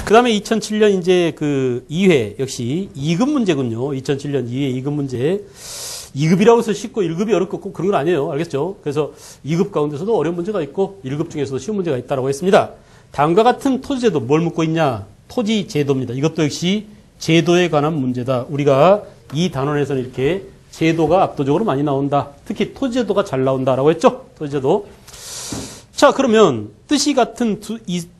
그 다음에 2007년 이제 그 2회 역시 2급 문제군요. 2007년 2회 2급 문제. 2급이라고 해서 쉽고 1급이 어렵고 꼭 그런 건 아니에요. 알겠죠? 그래서 2급 가운데서도 어려운 문제가 있고 1급 중에서도 쉬운 문제가 있다고 했습니다. 다음과 같은 토지제도 뭘 묻고 있냐? 토지제도입니다. 이것도 역시 제도에 관한 문제다. 우리가 이 단원에서는 이렇게 제도가 압도적으로 많이 나온다. 특히 토지제도가 잘 나온다라고 했죠? 토지제도. 자, 그러면 뜻이 같은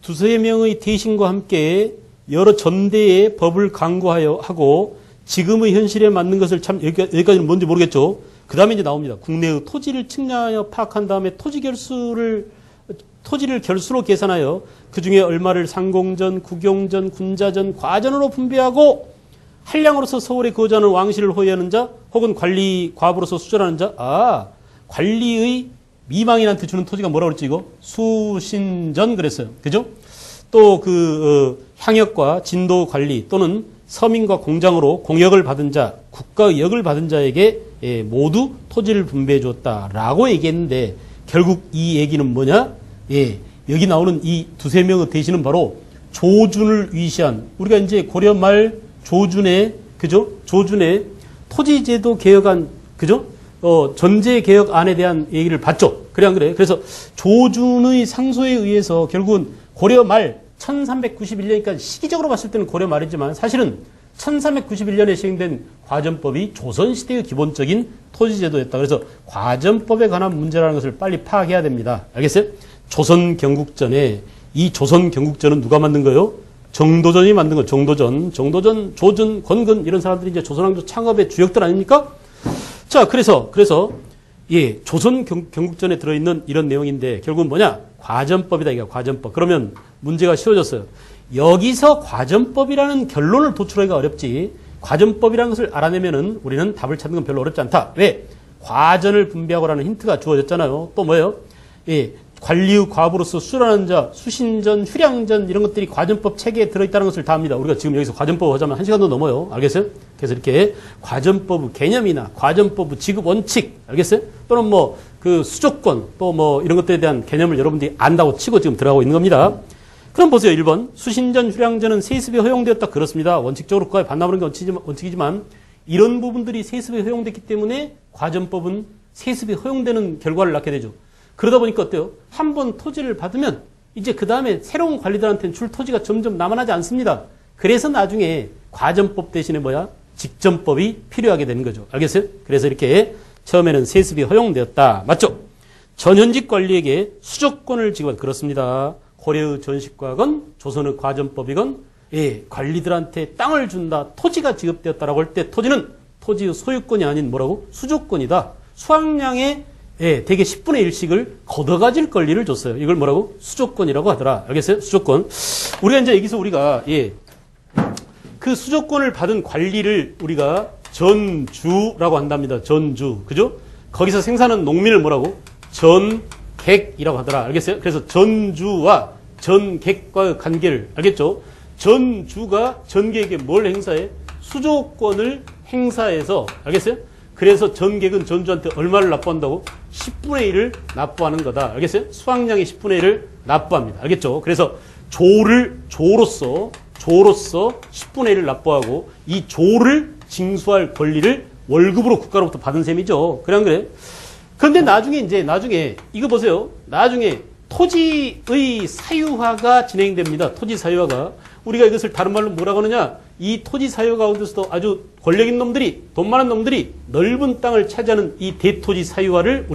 두세 명의 대신과 함께 여러 전대의 법을 강구하여 하고 지금의 현실에 맞는 것을 참 여기까지는 뭔지 모르겠죠. 그 다음에 이제 나옵니다. 국내의 토지를 측량하여 파악한 다음에 토지를 결수로 계산하여 그 중에 얼마를 상공전, 국용전, 군자전, 과전으로 분배하고 한량으로서 서울에 거주하는 왕실을 호위하는 자 혹은 관리 과부로서 수절하는 자. 관리의 미망인한테 주는 토지가 뭐라고 그랬지 이거? 수신전 그랬어요. 그죠? 또 향역과 진도 관리 또는 서민과 공장으로 공역을 받은 자, 국가의 역을 받은 자에게 모두 토지를 분배해 줬다라고 얘기했는데 결국 이 얘기는 뭐냐? 여기 나오는 이 두세 명의 대신은 바로 조준을 위시한 우리가 이제 고려 말 조준의 그죠? 조준의 토지제도 개혁안 그죠? 전제 개혁안에 대한 얘기를 봤죠. 그래 안 그래? 그래서 조준의 상소에 의해서 결국은 고려 말 1391년이니까 시기적으로 봤을 때는 고려 말이지만 사실은 1391년에 시행된 과전법이 조선시대의 기본적인 토지제도였다. 그래서 과전법에 관한 문제라는 것을 빨리 파악해야 됩니다. 알겠어요? 조선 경국전에 이 조선 경국전은 누가 만든 거예요? 정도전이 만든 거. 정도전, 조준, 권근 이런 사람들이 이제 조선왕조 창업의 주역들 아닙니까? 자, 그래서 조선 경국전에 들어있는 이런 내용인데 결국은 뭐냐? 과전법이다. 이게 과전법. 그러면 문제가 쉬워졌어요. 여기서 과전법이라는 결론을 도출하기가 어렵지. 과전법이라는 것을 알아내면은 우리는 답을 찾는 건 별로 어렵지 않다. 왜? 과전을 분배하고라는 힌트가 주어졌잖아요. 또 뭐예요? 관리의 과부로서 수련하는 자, 수신전, 휴량전 이런 것들이 과전법 체계에 들어있다는 것을 다 압니다. 우리가 지금 여기서 과전법 하자면 1시간도 넘어요. 알겠어요? 그래서 이렇게 과전법 개념이나 과전법 지급 원칙 알겠어요? 또는 뭐 그 수조건 또 뭐 이런 것들에 대한 개념을 여러분들이 안다고 치고 지금 들어가고 있는 겁니다. 그럼 보세요. 1번 수신전, 휴량전은 세습에 허용되었다. 그렇습니다. 원칙적으로 그거에 반납하는 게 원칙이지만 이런 부분들이 세습에 허용됐기 때문에 과전법은 세습이 허용되는 결과를 낳게 되죠. 그러다 보니까 어때요? 한 번 토지를 받으면 이제 그 다음에 새로운 관리들한테는 줄 토지가 점점 남아나지 않습니다. 그래서 나중에 과전법 대신에 뭐야? 직전법이 필요하게 되는 거죠. 알겠어요? 그래서 이렇게 처음에는 세습이 허용되었다. 맞죠? 전현직 관리에게 수조권을 지급한 그렇습니다. 고려의 전식과건 조선의 과전법이건 관리들한테 땅을 준다. 토지가 지급되었다라고 할 때 토지는 토지의 소유권이 아닌 뭐라고? 수조권이다. 수확량의 대개 10분의 1씩을 걷어가질 권리를 줬어요. 이걸 뭐라고? 수조권이라고 하더라. 알겠어요? 수조권. 우리가 이제 여기서 우리가 그 수조권을 받은 관리를 우리가 전주라고 한답니다. 전주. 그죠? 거기서 생산한 농민을 뭐라고? 전객이라고 하더라. 알겠어요? 그래서 전주와 전객과의 관계를 알겠죠? 전주가 전객에게 뭘 행사해? 수조권을 행사해서 알겠어요? 그래서 전객은 전주한테 얼마를 납부한다고? 10분의 1을 납부하는 거다. 알겠어요? 수확량의 10분의 1을 납부합니다. 알겠죠? 그래서 조로서 10분의 1을 납부하고 이 조를 징수할 권리를 월급으로 국가로부터 받은 셈이죠. 그래 안 그래? 그런데 나중에 이거 보세요. 나중에 토지의 사유화가 진행됩니다. 토지 사유화가. 우리가 이것을 다른 말로 뭐라고 하느냐? 이 토지 사유 가운데서도 아주 권력 있는 놈들이, 돈 많은 놈들이 넓은 땅을 차지하는 이 대토지 사유화를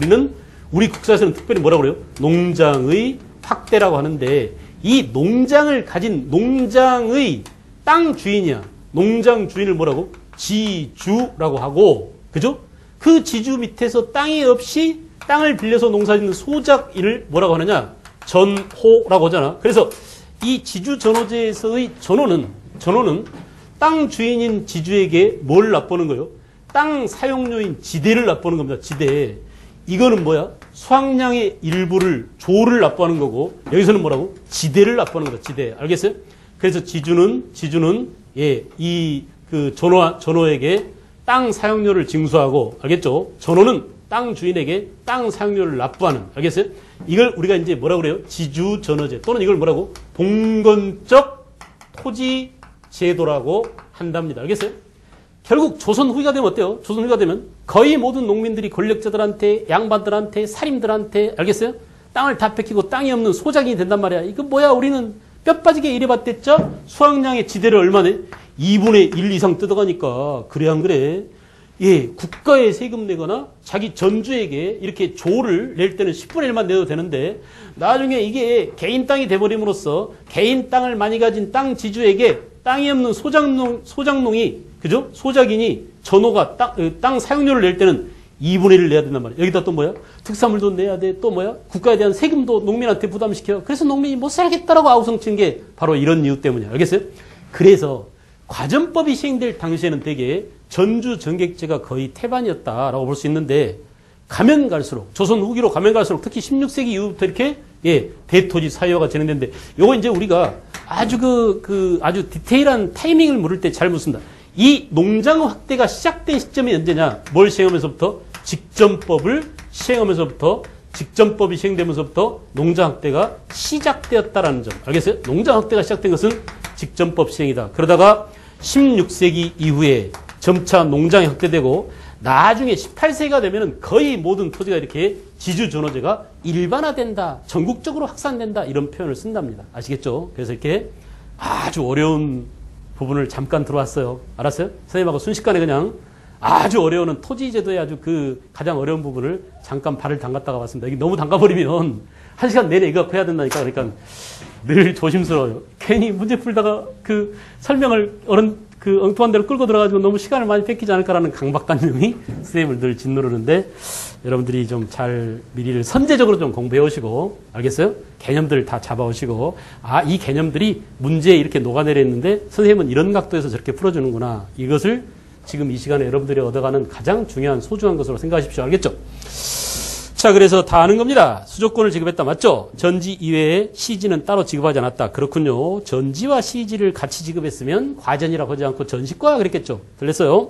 우리 국사에서는 특별히 뭐라고 그래요? 농장의 확대라고 하는데 이 농장을 가진 농장의 땅 주인이야. 농장 주인을 뭐라고? 지주라고 하고, 그죠? 그 지주 밑에서 땅이 없이 땅을 빌려서 농사짓는 소작인을 뭐라고 하느냐? 전호라고 하잖아. 그래서 이 지주 전호제에서의 전호는 땅 주인인 지주에게 뭘 납부하는 거예요? 땅 사용료인 지대를 납부하는 겁니다. 지대. 이거는 뭐야? 수확량의 일부를 조를 납부하는 거고 여기서는 뭐라고? 지대를 납부하는 거다. 지대. 알겠어요? 그래서 지주는 이 그 전호에게 땅 사용료를 징수하고 알겠죠? 전호는 땅 주인에게 땅 사용료를 납부하는 알겠어요? 이걸 우리가 이제 뭐라고 그래요? 지주 전호제 또는 이걸 뭐라고? 봉건적 토지 제도라고 한답니다. 알겠어요? 결국 조선 후기가 되면 어때요? 조선 후기가 되면 거의 모든 농민들이 권력자들한테, 양반들한테, 살인들한테, 알겠어요? 땅을 다 뺏기고 땅이 없는 소작인이 된단 말이야. 이거 뭐야? 우리는 뼈 빠지게 일해봤댔죠? 수확량의 지대를 얼마네? 2분의 1 이상 뜯어가니까. 그래, 안 그래? 예, 국가에 세금 내거나 자기 전주에게 이렇게 조를 낼 때는 10분의 1만 내도 되는데 나중에 이게 개인 땅이 돼버림으로써 개인 땅을 많이 가진 땅 지주에게 땅이 없는 소작농이, 그죠? 소작인이 전호가 땅 사용료를 낼 때는 2분의 1을 내야 된단 말이야. 여기다 또 뭐야? 특산물도 내야 돼. 또 뭐야? 국가에 대한 세금도 농민한테 부담시켜요. 그래서 농민이 못 살겠다라고 아우성치는 게 바로 이런 이유 때문이야. 알겠어요? 그래서 과전법이 시행될 당시에는 되게 전주 전객제가 거의 태반이었다라고 볼 수 있는데 가면 갈수록 조선 후기로 가면 갈수록 특히 16세기 이후부터 이렇게 대토지 사유화가 진행됐는데 요거 이제 우리가 아주 아주 디테일한 타이밍을 물을 때 잘 묻습니다. 이 농장 확대가 시작된 시점이 언제냐? 뭘 시행하면서부터? 직전법을 시행하면서부터 직전법이 시행되면서부터 농장 확대가 시작되었다라는 점. 알겠어요? 농장 확대가 시작된 것은 직전법 시행이다. 그러다가 16세기 이후에 점차 농장이 확대되고 나중에 18세기가 되면 거의 모든 토지가 이렇게 지주전호제가 일반화된다. 전국적으로 확산된다. 이런 표현을 쓴답니다. 아시겠죠? 그래서 이렇게 아주 어려운 부분을 잠깐 들어왔어요. 알았어요? 선생님하고 순식간에 그냥 아주 어려운 토지제도의 아주 가장 어려운 부분을 잠깐 발을 담갔다가 왔습니다. 이게 너무 담가버리면 1시간 내내 이거 해야 된다니까. 그러니까 늘 조심스러워요. 괜히 문제 풀다가 설명을 엉뚱한 데로 끌고 들어가지고 너무 시간을 많이 뺏기지 않을까라는 강박관념이 선생님을 늘 짓누르는데 여러분들이 좀 잘 미리를 선제적으로 좀 공부해 오시고, 알겠어요? 개념들 다 잡아 오시고, 이 개념들이 문제에 이렇게 녹아내려 있는데 선생님은 이런 각도에서 저렇게 풀어주는구나. 이것을 지금 이 시간에 여러분들이 얻어가는 가장 중요한 소중한 것으로 생각하십시오. 알겠죠? 자, 그래서 다 아는 겁니다. 수조권을 지급했다. 맞죠? 전지 이외에 시지는 따로 지급하지 않았다. 그렇군요. 전지와 시지를 같이 지급했으면 과전이라고 하지 않고 전시과 그랬겠죠. 들렸어요?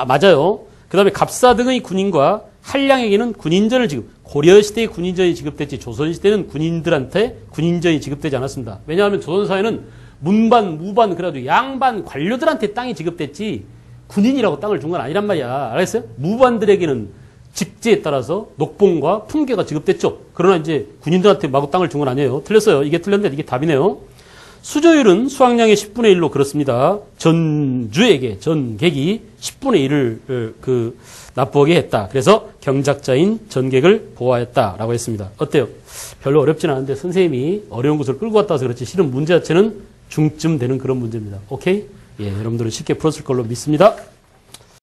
맞아요. 그 다음에 갑사 등의 군인과 한량에게는 군인전을 고려시대에 군인전이 지급됐지 조선시대는 군인들한테 군인전이 지급되지 않았습니다. 왜냐하면 조선사회는 문반, 무반, 그래가지고 양반 관료들한테 땅이 지급됐지 군인이라고 땅을 준 건 아니란 말이야. 알겠어요? 무반들에게는 직제에 따라서 녹봉과 품계가 지급됐죠. 그러나 이제 군인들한테 마구 땅을 준 건 아니에요. 틀렸어요. 이게 틀렸는데 이게 답이네요. 수조율은 수확량의 10분의 1로 그렇습니다. 전주에게, 전객이 10분의 1을 납부하게 했다. 그래서 경작자인 전객을 보호하였다라고 했습니다. 어때요? 별로 어렵진 않은데 선생님이 어려운 것을 끌고 왔다 해서 그렇지 실은 문제 자체는 중쯤 되는 그런 문제입니다. 오케이? 예, 여러분들은 쉽게 풀었을 걸로 믿습니다.